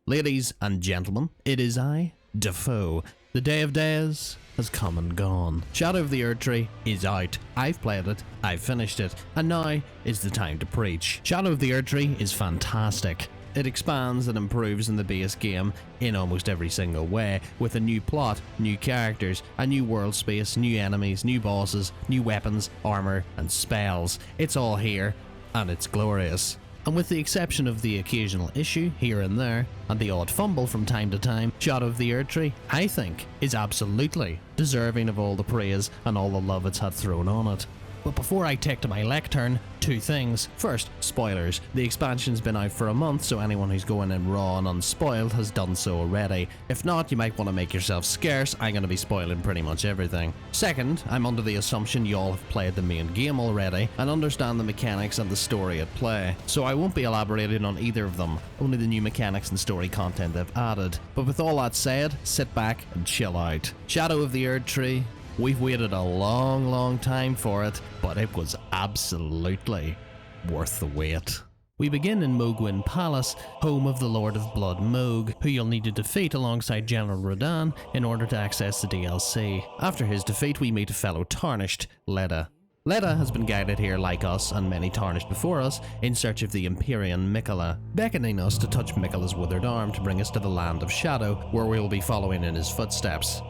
Ladies and gentlemen, it is I, Defoe. The day of days has come and gone. Shadow of the Erdtree is out. I've played it, I've finished it, and now is the time to preach. Shadow of the Erdtree is fantastic. It expands and improves in the base game in almost every single way, with a new plot, new characters, a new world space, new enemies, new bosses, new weapons, armor, and spells. It's all here, and it's glorious. And with the exception of the occasional issue here and there, and the odd fumble from time to time, Shadow of the Erdtree, I think, is absolutely deserving of all the praise and all the love it's had thrown on it. But before I take to my lectern, two things. First, spoilers. The expansion's been out for a month, so anyone who's going in raw and unspoiled has done so already. If not, you might want to make yourself scarce. I'm going to be spoiling pretty much everything. Second, I'm under the assumption you all have played the main game already and understand the mechanics and the story at play, so I won't be elaborating on either of them, only the new mechanics and story content they've added. But with all that said, sit back and chill out. Shadow of the Erdtree. We've waited a long time for it, but it was absolutely worth the wait. We begin in Mohgwyn Palace, home of the Lord of Blood Mohg, who you'll need to defeat alongside General Radahn in order to access the DLC. After his defeat, we meet a fellow Tarnished, Leda. Leda has been guided here like us and many Tarnished before us in search of the Empyrean Miquella, beckoning us to touch Miquella's withered arm to bring us to the Land of Shadow, where we'll be following in his footsteps.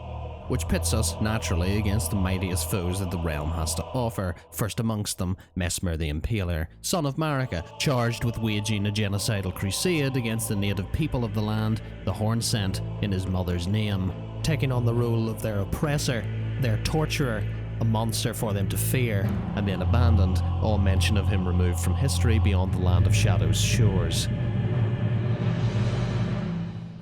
Which pits us, naturally, against the mightiest foes that the realm has to offer, first amongst them, Messmer the Impaler, son of Marika, charged with waging a genocidal crusade against the native people of the land, the Hornsent, in his mother's name, taking on the role of their oppressor, their torturer, a monster for them to fear, and then abandoned, all mention of him removed from history beyond the Land of Shadow's shores.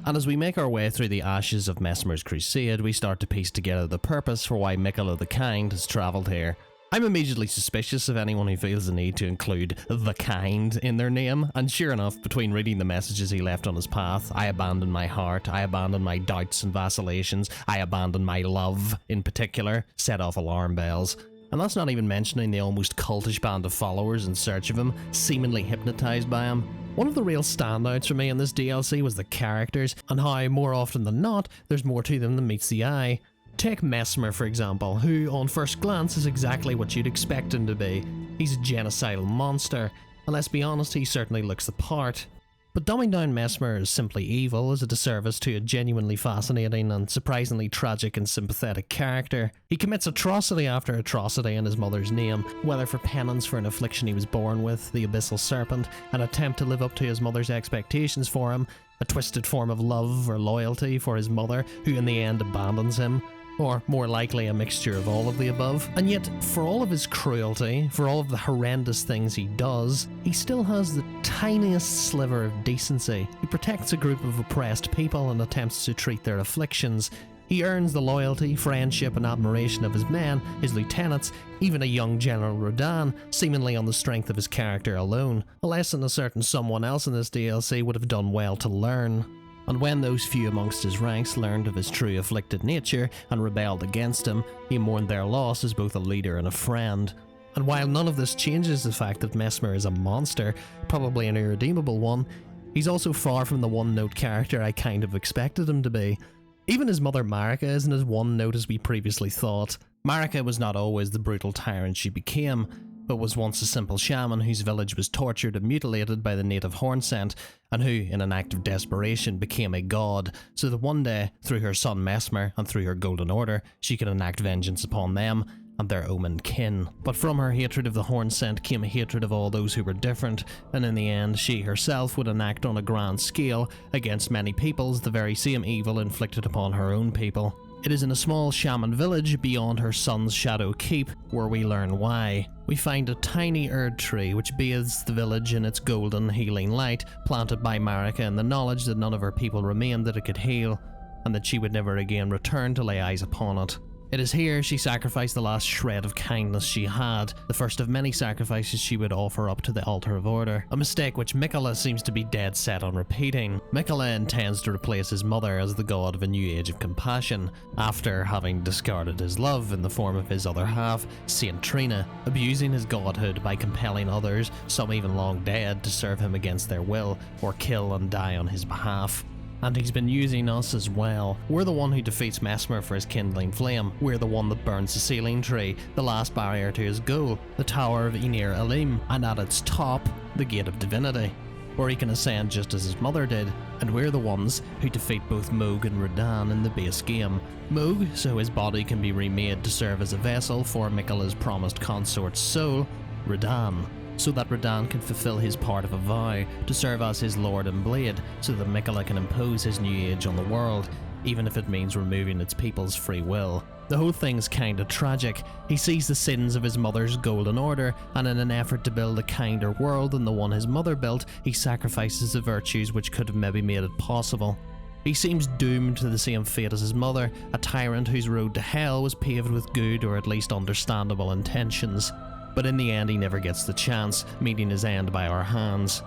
And as we make our way through the ashes of Messmer's crusade, we start to piece together the purpose for why Miquella the Kind has travelled here. I'm immediately suspicious of anyone who feels the need to include the Kind in their name, and sure enough, between reading the messages he left on his path, I abandoned my heart, I abandoned my doubts and vacillations, I abandoned my love, in particular, set off alarm bells. And that's not even mentioning the almost cultish band of followers in search of him, seemingly hypnotised by him. One of the real standouts for me in this DLC was the characters, and how, more often than not, there's more to them than meets the eye. Take Messmer, for example, who, on first glance, is exactly what you'd expect him to be. He's a genocidal monster, and let's be honest, he certainly looks the part. But dumbing down Messmer as simply evil is a disservice to a genuinely fascinating and surprisingly tragic and sympathetic character. He commits atrocity after atrocity in his mother's name, whether for penance for an affliction he was born with, the Abyssal Serpent, an attempt to live up to his mother's expectations for him, a twisted form of love or loyalty for his mother, who in the end abandons him, or more likely a mixture of all of the above. And yet, for all of his cruelty, for all of the horrendous things he does, he still has the tiniest sliver of decency. He protects a group of oppressed people and attempts to treat their afflictions. He earns the loyalty, friendship and admiration of his men, his lieutenants, even a young General Radahn, seemingly on the strength of his character alone. A lesson a certain someone else in this DLC would have done well to learn. And when those few amongst his ranks learned of his true afflicted nature and rebelled against him, he mourned their loss as both a leader and a friend. And while none of this changes the fact that Messmer is a monster, probably an irredeemable one, he's also far from the one-note character I kind of expected him to be. Even his mother Marika isn't as one-note as we previously thought. Marika was not always the brutal tyrant she became, but was once a simple shaman whose village was tortured and mutilated by the native Hornsent, and who, in an act of desperation, became a god, so that one day, through her son Messmer and through her Golden Order, she could enact vengeance upon them and their omen kin. But from her hatred of the Hornsent came a hatred of all those who were different, and in the end she herself would enact on a grand scale against many peoples the very same evil inflicted upon her own people. It is in a small shaman village beyond her son's Shadow Keep where we learn why. We find a tiny Erdtree which bathes the village in its golden healing light, planted by Marika in the knowledge that none of her people remained that it could heal, and that she would never again return to lay eyes upon it. It is here she sacrificed the last shred of kindness she had, the first of many sacrifices she would offer up to the Altar of Order, a mistake which Miquella seems to be dead set on repeating. Miquella intends to replace his mother as the god of a new age of compassion, after having discarded his love in the form of his other half, Saint Trina, abusing his godhood by compelling others, some even long dead, to serve him against their will, or kill and die on his behalf. And he's been using us as well. We're the one who defeats Messmer for his kindling flame. We're the one that burns the sealing tree, the last barrier to his goal, the tower of Enir Ilim, and at its top, the gate of divinity, where he can ascend just as his mother did. And we're the ones who defeat both Mohg and Radagon in the base game. Mohg, so his body can be remade to serve as a vessel for Miquella's promised consort's soul. Radagon, so that Radagon can fulfill his part of a vow to serve as his lord and blade, so that Miquella can impose his new age on the world, even if it means removing its people's free will. The whole thing's kinda tragic. He sees the sins of his mother's golden order, and in an effort to build a kinder world than the one his mother built, he sacrifices the virtues which could have maybe made it possible. He seems doomed to the same fate as his mother, a tyrant whose road to hell was paved with good or at least understandable intentions. But in the end he never gets the chance, meeting his end by our hands.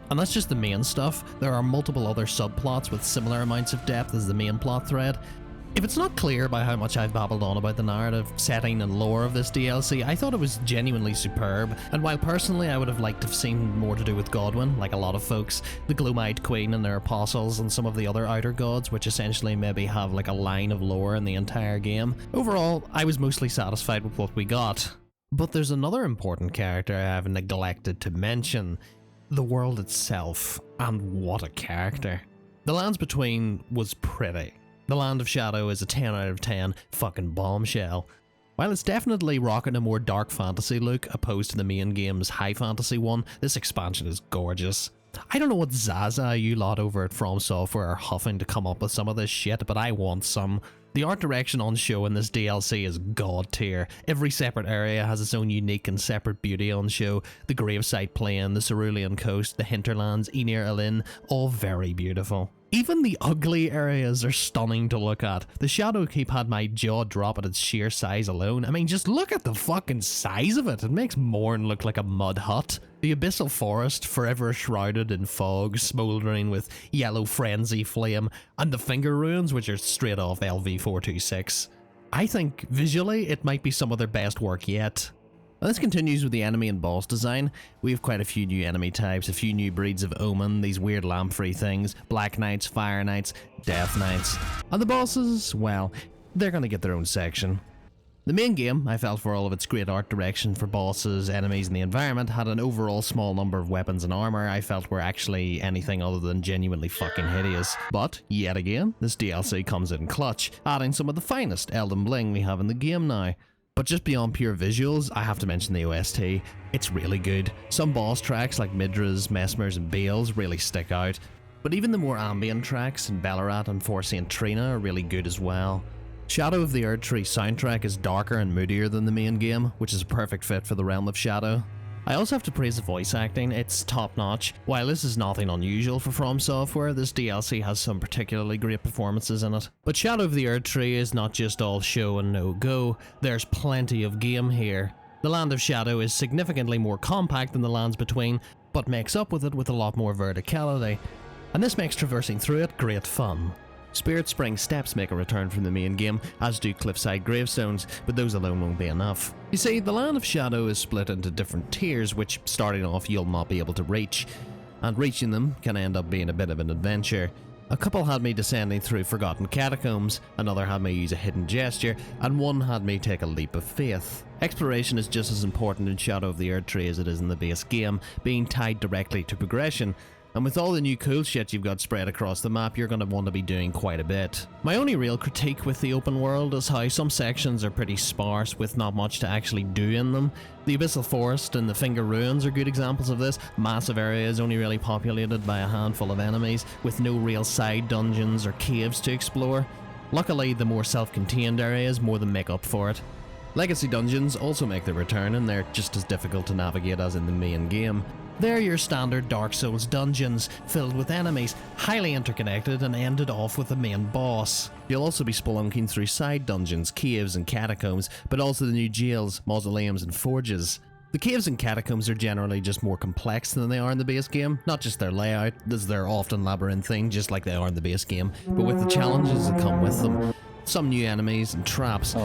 And that's just the main stuff. There are multiple other subplots with similar amounts of depth as the main plot thread. If it's not clear by how much I've babbled on about the narrative, setting and lore of this DLC, I thought it was genuinely superb, and while personally I would have liked to have seen more to do with Godwyn, like a lot of folks, the Gloom-Eyed Queen and their apostles and some of the other outer gods, which essentially maybe have like a line of lore in the entire game, overall I was mostly satisfied with what we got. But there's another important character I have neglected to mention. The world itself, and what a character. The Lands Between was pretty. The Land of Shadow is a 10 out of 10 fucking bombshell. While it's definitely rocking a more dark fantasy look opposed to the main game's high fantasy one, this expansion is gorgeous. I don't know what Zaza you lot over at From Software are huffing to come up with some of this shit, but I want some. The art direction on show in this DLC is god tier. Every separate area has its own unique and separate beauty on show. The Gravesite Plain, the Cerulean Coast, the Hinterlands, Enir Ilim, all very beautiful. Even the ugly areas are stunning to look at. The Shadowkeep had my jaw drop at its sheer size alone. I mean, just look at the fucking size of it. It makes Morn look like a mud hut. The Abyssal Forest, forever shrouded in fog, smouldering with yellow frenzy flame, and the Finger Ruins, which are straight off LV426. I think, visually, it might be some of their best work yet. Now this continues with the enemy and boss design. We have quite a few new enemy types, a few new breeds of omen, these weird lamprey things, Black Knights, Fire Knights, Death Knights. And the bosses, well, they're gonna get their own section. The main game, I felt for all of its great art direction for bosses, enemies and the environment, had an overall small number of weapons and armor I felt were actually anything other than genuinely fucking hideous. But, yet again, this DLC comes in clutch, adding some of the finest Elden bling we have in the game now. But just beyond pure visuals, I have to mention the OST. It's really good. Some boss tracks like Midra's, Messmer's and Bayle's really stick out. But even the more ambient tracks in Belurat and St. Trina are really good as well. Shadow of the Erdtree soundtrack is darker and moodier than the main game, which is a perfect fit for the realm of Shadow. I also have to praise the voice acting, it's top notch. While this is nothing unusual for From Software, this DLC has some particularly great performances in it. But Shadow of the Erdtree is not just all show and no go, there's plenty of game here. The Land of Shadow is significantly more compact than the Lands Between, but makes up with it with a lot more verticality, and this makes traversing through it great fun. Spirit Spring steps make a return from the main game, as do cliffside gravestones, but those alone won't be enough. You see, the Land of Shadow is split into different tiers, which starting off you'll not be able to reach, and reaching them can end up being a bit of an adventure. A couple had me descending through forgotten catacombs, another had me use a hidden gesture, and one had me take a leap of faith. Exploration is just as important in Shadow of the Erdtree as it is in the base game, being tied directly to progression. And with all the new cool shit you've got spread across the map, you're going to want to be doing quite a bit. My only real critique with the open world is how some sections are pretty sparse with not much to actually do in them. The Abyssal Forest and the Finger Ruins are good examples of this. Massive areas only really populated by a handful of enemies, with no real side dungeons or caves to explore. Luckily, the more self-contained areas more than make up for it. Legacy dungeons also make their return, and they're just as difficult to navigate as in the main game. They're your standard Dark Souls dungeons, filled with enemies, highly interconnected and ended off with the main boss. You'll also be spelunking through side dungeons, caves and catacombs, but also the new jails, mausoleums and forges. The caves and catacombs are generally just more complex than they are in the base game, not just their layout, as they're often labyrinthine just like they are in the base game, but with the challenges that come with them. Some new enemies and traps.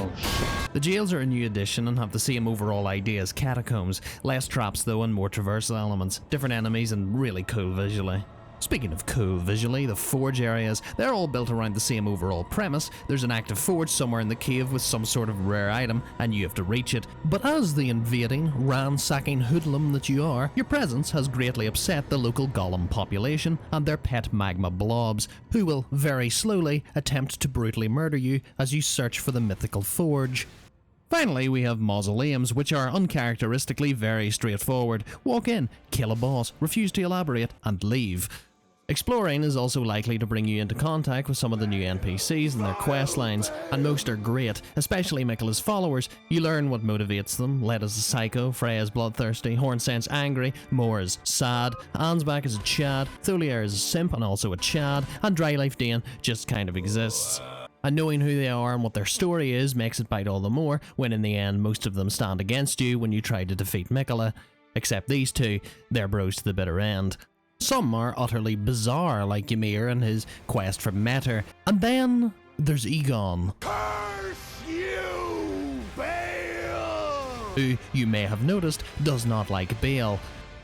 The jails are a new addition and have the same overall idea as catacombs, less traps though and more traversal elements, different enemies and really cool visually. Speaking of cool visually, the forge areas, they're all built around the same overall premise. There's an active forge somewhere in the cave with some sort of rare item, and you have to reach it. But as the invading, ransacking hoodlum that you are, your presence has greatly upset the local golem population and their pet magma blobs, who will very slowly attempt to brutally murder you as you search for the mythical forge. Finally, we have mausoleums, which are uncharacteristically very straightforward. Walk in, kill a boss, refuse to elaborate, and leave. Exploring is also likely to bring you into contact with some of the new NPCs and their quest lines, and most are great, especially Miquella's followers. You learn what motivates them. Led as a psycho, Freya's bloodthirsty, Hornsent's angry, Moore is sad, Ansbach is a Chad, Tholier is a simp and also a Chad, and Drylife Dane just kind of exists. And knowing who they are and what their story is makes it bite all the more when in the end most of them stand against you when you try to defeat Miquella. Except these two, they're bros to the bitter end. Some are utterly bizarre, like Ymir and his quest for Meter. And then there's Egon, Curse you, Bayle! who you may have noticed does not like Bayle.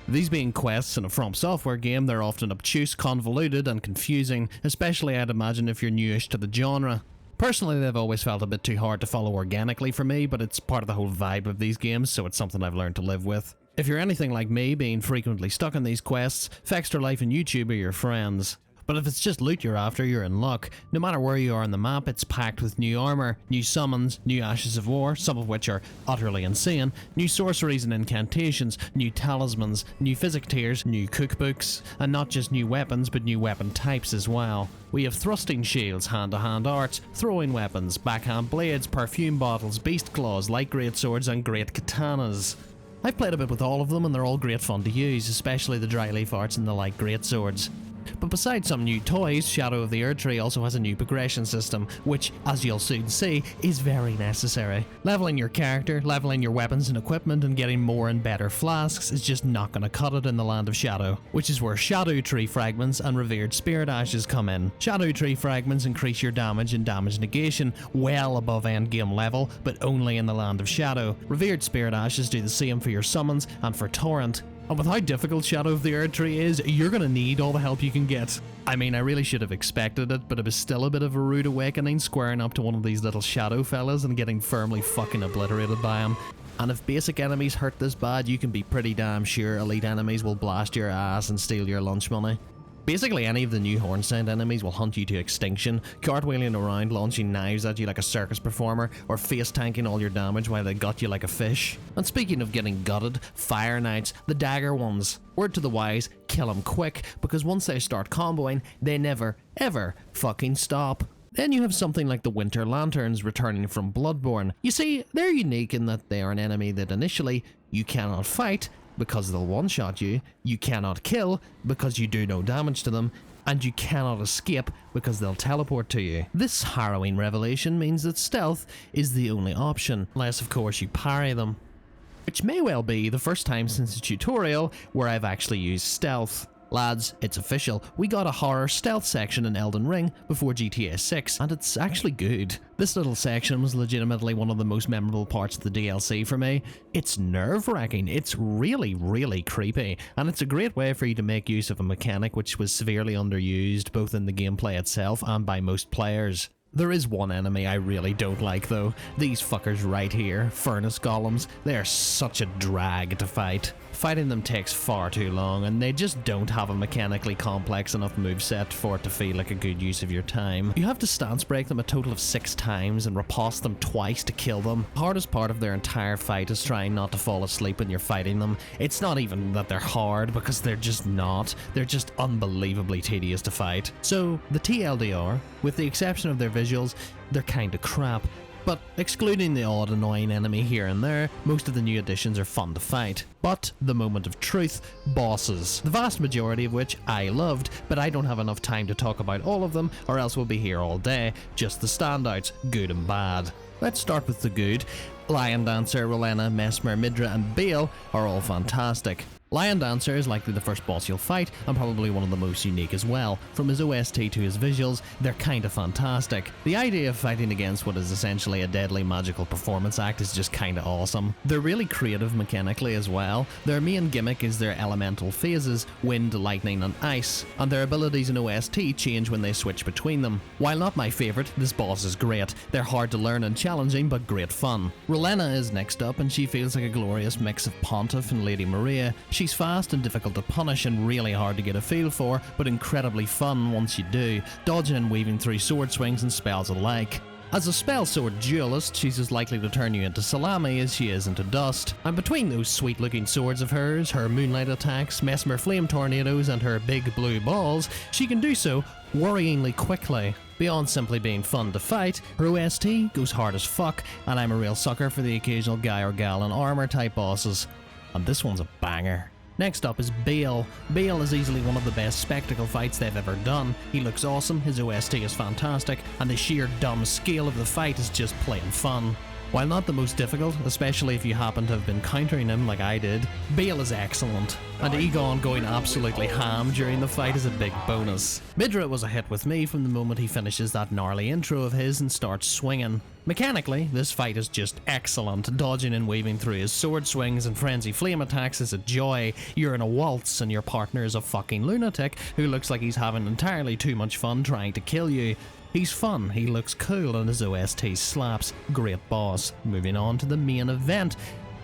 These being quests in a From Software game, they're often obtuse, convoluted and confusing, especially I'd imagine if you're newish to the genre. Personally, they've always felt a bit too hard to follow organically for me, but it's part of the whole vibe of these games, so it's something I've learned to live with. If you're anything like me, being frequently stuck in these quests, Fexter Life and YouTube are your friends. But if it's just loot you're after, you're in luck. No matter where you are on the map, it's packed with new armor, new summons, new Ashes of War, some of which are utterly insane, new sorceries and incantations, new talismans, new physic tiers, new cookbooks, and not just new weapons, but new weapon types as well. We have thrusting shields, hand-to-hand arts, throwing weapons, backhand blades, perfume bottles, beast claws, light greatswords, and great katanas. I've played a bit with all of them and they're all great fun to use, especially the dryleaf arts and the light greatswords. But besides some new toys, Shadow of the Erdtree also has a new progression system, which, as you'll soon see, is very necessary. Leveling your character, leveling your weapons and equipment, and getting more and better flasks is just not going to cut it in the land of Shadow, which is where Shadow Tree Fragments and Revered Spirit Ashes come in. Shadow Tree Fragments increase your damage and damage negation well above endgame level, but only in the land of Shadow. Revered Spirit Ashes do the same for your summons and for Torrent. And with how difficult Shadow of the Erdtree is, you're gonna need all the help you can get. I mean, I really should have expected it, but it was still a bit of a rude awakening squaring up to one of these little shadow fellas and getting firmly fucking obliterated by him. And if basic enemies hurt this bad, you can be pretty damn sure elite enemies will blast your ass and steal your lunch money. Basically, any of the new Hornsent enemies will hunt you to extinction, cartwheeling around, launching knives at you like a circus performer, or face tanking all your damage while they gut you like a fish. And speaking of getting gutted, Fire Knights, the dagger ones. Word to the wise, kill them quick, because once they start comboing, they never, ever fucking stop. Then you have something like the Winter Lanterns returning from Bloodborne. You see, they're unique in that they are an enemy that initially you cannot fight, because they'll one-shot you, you cannot kill because you do no damage to them, and you cannot escape because they'll teleport to you. This harrowing revelation means that stealth is the only option, unless of course you parry them. Which may well be the first time since the tutorial where I've actually used stealth. Lads, it's official, we got a horror stealth section in Elden Ring before GTA 6, and it's actually good. This little section was legitimately one of the most memorable parts of the DLC for me. It's nerve-wracking, it's really, really creepy, and it's a great way for you to make use of a mechanic which was severely underused both in the gameplay itself and by most players. There is one enemy I really don't like though. These fuckers right here, furnace golems, they are such a drag to fight. Fighting them takes far too long and they just don't have a mechanically complex enough moveset for it to feel like a good use of your time. You have to stance break them a total of 6 times and riposte them twice to kill them. The hardest part of their entire fight is trying not to fall asleep when you're fighting them. It's not even that they're hard because they're just not. They're just unbelievably tedious to fight. So the TLDR, with the exception of their visuals, they're kinda crap. But excluding the odd annoying enemy here and there, most of the new additions are fun to fight. But the moment of truth, bosses. The vast majority of which I loved, but I don't have enough time to talk about all of them or else we'll be here all day. Just the standouts, good and bad. Let's start with the good. Lion Dancer, Rowena, Messmer, Midra and Bayle are all fantastic. Lion Dancer is likely the first boss you'll fight, and probably one of the most unique as well. From his OST to his visuals, they're kinda fantastic. The idea of fighting against what is essentially a deadly magical performance act is just kinda awesome. They're really creative mechanically as well. Their main gimmick is their elemental phases, wind, lightning and ice, and their abilities in OST change when they switch between them. While not my favourite, this boss is great. They're hard to learn and challenging, but great fun. Rowena is next up, and she feels like a glorious mix of Pontiff and Lady Maria. She's fast and difficult to punish and really hard to get a feel for, but incredibly fun once you do, dodging and weaving through sword swings and spells alike. As a spell sword duelist, she's as likely to turn you into salami as she is into dust. And between those sweet looking swords of hers, her moonlight attacks, Messmer flame tornadoes and her big blue balls, she can do so worryingly quickly. Beyond simply being fun to fight, her OST goes hard as fuck, and I'm a real sucker for the occasional guy or gal in armor type bosses. And this one's a banger. Next up is Bayle. Bayle is easily one of the best spectacle fights they've ever done. He looks awesome, his OST is fantastic, and the sheer dumb scale of the fight is just plain fun. While not the most difficult, especially if you happen to have been countering him like I did, Bayle is excellent, and Egon going absolutely ham during the fight is a big bonus. Midra was a hit with me from the moment he finishes that gnarly intro of his and starts swinging. Mechanically, this fight is just excellent. Dodging and weaving through his sword swings and frenzy flame attacks is a joy. You're in a waltz and your partner is a fucking lunatic who looks like he's having entirely too much fun trying to kill you. He's fun, he looks cool, and his OST slaps. Great boss. Moving on to the main event.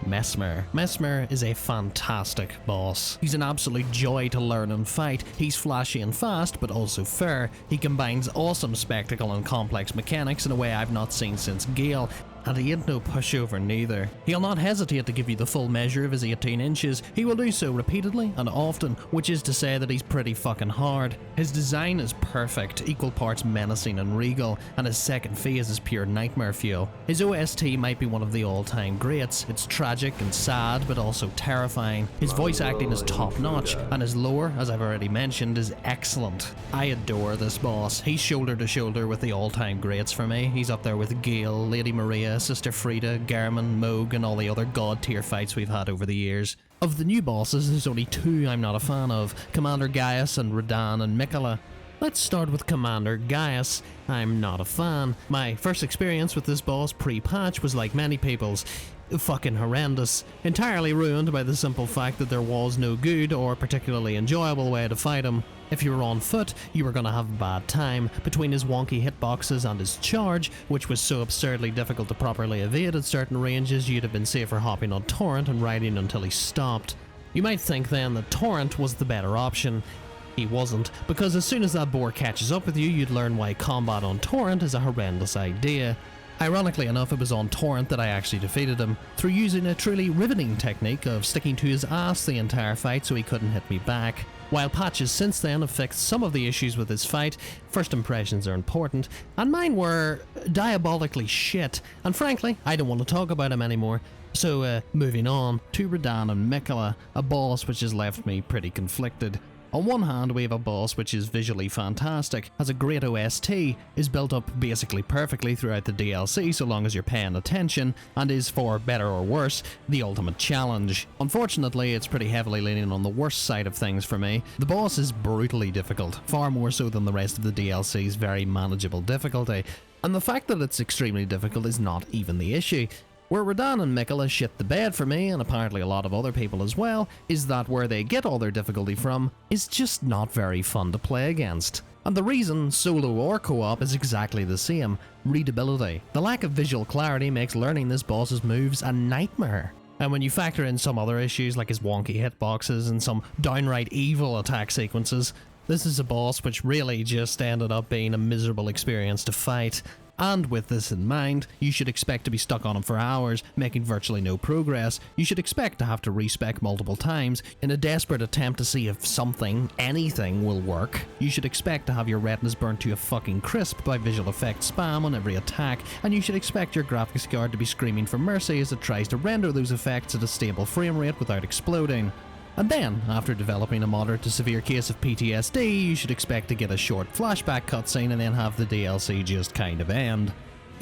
Messmer. Messmer is a fantastic boss. He's an absolute joy to learn and fight. He's flashy and fast, but also fair. He combines awesome spectacle and complex mechanics in a way I've not seen since Gale, and he ain't no pushover neither. He'll not hesitate to give you the full measure of his 18 inches. He will do so repeatedly and often, which is to say that he's pretty fucking hard. His design is perfect, equal parts menacing and regal, and his second phase is pure nightmare fuel. His OST might be one of the all-time greats. It's tragic and sad, but also terrifying. His voice acting is top-notch, and his lore, as I've already mentioned, is excellent. I adore this boss. He's shoulder to shoulder with the all-time greats for me. He's up there with Gale, Lady Maria, Sister Frida, Garmin, Moog, and all the other god-tier fights we've had over the years. Of the new bosses, there's only two I'm not a fan of, Commander Gaius and Radahn and Miquella. Let's start with Commander Gaius. I'm not a fan. My first experience with this boss pre-patch was like many people's, fucking horrendous, entirely ruined by the simple fact that there was no good or particularly enjoyable way to fight him. If you were on foot, you were gonna have a bad time. Between his wonky hitboxes and his charge, which was so absurdly difficult to properly evade at certain ranges, you'd have been safer hopping on Torrent and riding until he stopped. You might think then that Torrent was the better option. He wasn't, because as soon as that boar catches up with you, you'd learn why combat on Torrent is a horrendous idea. Ironically enough, it was on Torrent that I actually defeated him, through using a truly riveting technique of sticking to his ass the entire fight so he couldn't hit me back. While patches since then have fixed some of the issues with his fight, first impressions are important, and mine were diabolically shit, and frankly, I don't want to talk about him anymore. So, moving on to Radahn and Miquella, a boss which has left me pretty conflicted. On one hand, we have a boss which is visually fantastic, has a great OST, is built up basically perfectly throughout the DLC so long as you're paying attention, and is, for better or worse, the ultimate challenge. Unfortunately, it's pretty heavily leaning on the worst side of things for me. The boss is brutally difficult, far more so than the rest of the DLC's very manageable difficulty, and the fact that it's extremely difficult is not even the issue. Where Radahn and Miquella shit the bed for me, and apparently a lot of other people as well, is that where they get all their difficulty from is just not very fun to play against. And the reason, solo or co-op, is exactly the same: readability. The lack of visual clarity makes learning this boss's moves a nightmare. And when you factor in some other issues like his wonky hitboxes and some downright evil attack sequences, this is a boss which really just ended up being a miserable experience to fight. And with this in mind, you should expect to be stuck on him for hours, making virtually no progress. You should expect to have to respec multiple times in a desperate attempt to see if something, anything, will work. You should expect to have your retinas burnt to a fucking crisp by visual effect spam on every attack, and you should expect your graphics card to be screaming for mercy as it tries to render those effects at a stable frame rate without exploding. And then, after developing a moderate to severe case of PTSD, you should expect to get a short flashback cutscene and then have the DLC just kind of end.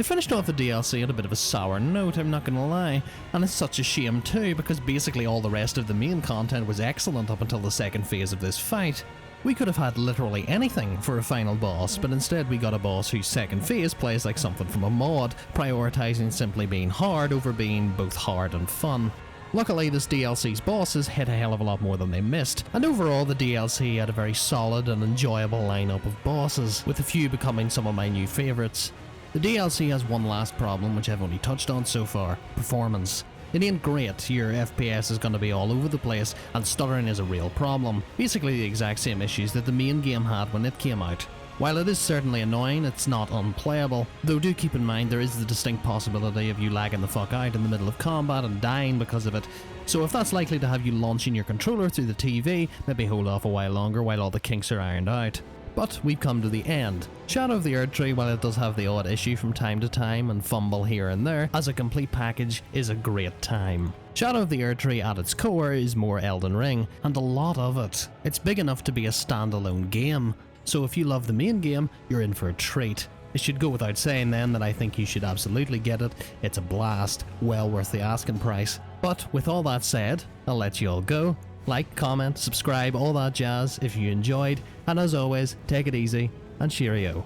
They finished off the DLC at a bit of a sour note, I'm not gonna lie, and it's such a shame too because basically all the rest of the main content was excellent up until the second phase of this fight. We could have had literally anything for a final boss, but instead we got a boss whose second phase plays like something from a mod, prioritising simply being hard over being both hard and fun. Luckily, this DLC's bosses hit a hell of a lot more than they missed, and overall the DLC had a very solid and enjoyable lineup of bosses, with a few becoming some of my new favourites. The DLC has one last problem which I've only touched on so far: performance. It ain't great, your FPS is going to be all over the place, and stuttering is a real problem. Basically the exact same issues that the main game had when it came out. While it is certainly annoying, it's not unplayable, though do keep in mind there is the distinct possibility of you lagging the fuck out in the middle of combat and dying because of it. So if that's likely to have you launching your controller through the TV, maybe hold off a while longer while all the kinks are ironed out. But we've come to the end. Shadow of the Erdtree, while it does have the odd issue from time to time and fumble here and there, as a complete package is a great time. Shadow of the Erdtree at its core is more Elden Ring, and a lot of it. It's big enough to be a standalone game, so if you love the main game, you're in for a treat. It should go without saying then that I think you should absolutely get it. It's a blast, well worth the asking price. But with all that said, I'll let you all go. Like, comment, subscribe, all that jazz if you enjoyed, and as always, take it easy and cheerio.